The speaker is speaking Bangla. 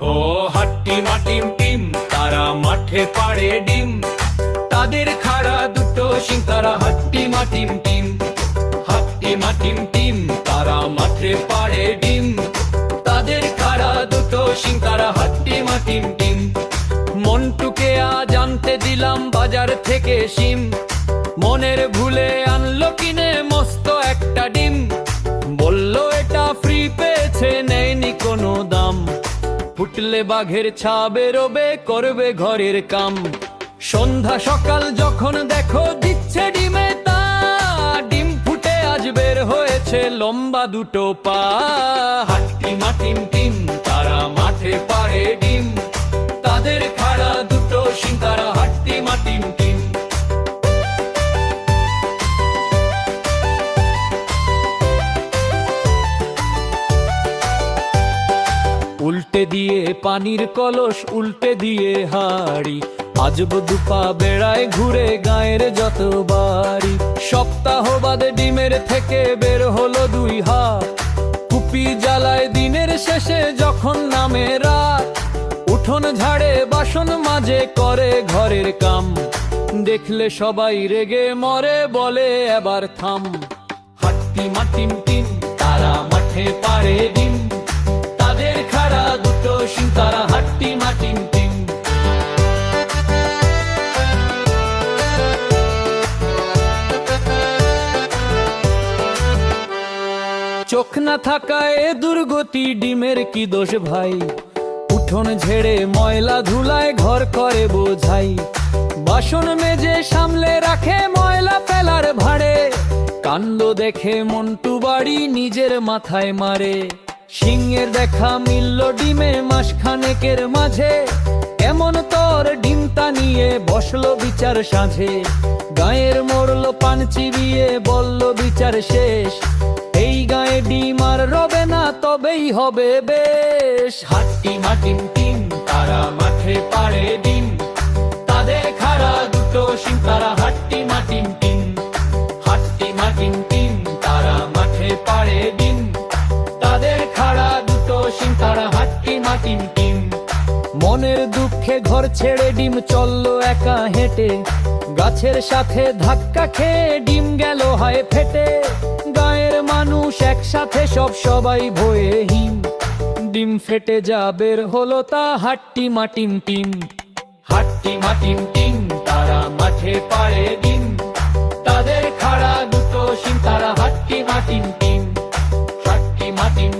ও হাট্টি মাটিম টিম, তারা মাঠে পাড়ে ডিম, তাদের খাড়া দুটো শিং, তারা হাট্টি মাটিম টিম। হাট্টি মাটিম টিম, তারা মাঠে পাড়ে ডিম, তাদের খাড়া দুটো শিং, তারা হাট্টি মাটিম টিম। মন্টুকে আজ আনতে দিলাম বাজার থেকে শিম, মনের ভুলে আনলো কিনে মস্ত একটা ডিম। বললো এটা ফ্রি পেয়েছে, নেয়নি কোনো দাম, ফুটলে বাঘের ছা বেরোবে, করবে ঘরের কাম। সন্ধ্যা সকাল যখন দেখো দিচ্ছে ডিমে তা, ডিম ফুটে আজ বের হয়েছে লম্বা দুটো পা। হাট্টি মাটিম টিম, তারা মাঠে পাড়ে ডিম, তাদের খাড়া দুটো শিং, তারা হাট্টি মাটিম টিম। উল্টে দিয়ে পানির কলস, উল্টে দিয়ে হাড়ি, আজব দুপা বেড়ায় ঘুরে গায়ের যত বাড়ি। সপ্তাহ বাদে ডিমের থেকে বের হলো দুই হাত, কুপি জ্বালায় দিনের শেষে যখন নামে রাত। উঠোন ঝাড়ে বাসন মাজে, করে ঘরের কাম, দেখলে সবাই রেগে মরে, বলে এবার থাম। হাট্টি মাটিম টিম, তারা মাঠে পাড়ে ডিম, তাদের খাড়া দুটো শিং, তারা হাট্টি মাটিম টিম। চোখ না থাকায় দুর্গতি, ডিমের কি দোষ ভাই? উঠোন ঝেড়ে ময়লা ধুলায় ঘর করে বোঝাই, বাসন মেজে সামলে রাখে ময়লা ফেলার ভাড়ে। কাণ্ড দেখে মন্টু বাড়ি নিজের মাথায় মারে, সিংহের দেখা মিলল ডিমে মাসখানেকের মাঝে। এমন তোর ডিমটা নিয়ে বসলো বিচার সাঁঝে, গায়ের মরলো পান চিবিয়ে, বলল বিচার শেষ। এই গায়ে ডিম আর রবে না, তবেই হবে বেশ। হাট্টি মাটিম টিম, তারা মাঠে পাড়ে ডিম, তাদের খাড়া দুটো শিং, তারা হাট্টি মাটিম টিম। হাট্টি মাটিম টিম, তারা মাঠে পাড়ে ডিম, তাদের খাড়া দুটো শিং, তারা হাট্টি মাটিম টিম। মনের দুঃখে ঘর ছেড়ে ডিম চললো একা হেঁটে, গাছের সাথে ধাক্কা খেয়ে ডিম গেল হয় ফেটে। গায়ের মানুষ একসাথে সবাই ভয়ে হিম, ডিম ফেটে যা বের হলো তা হাট্টি মাটিম টিম। হাট্টি মাটিম টিম, তারা মাঠে পাড়ে ডিম, তাদের খাড়া দুটো শিং, তারা হাট্টি মাটিম টিম। হাট্টি মাটিম।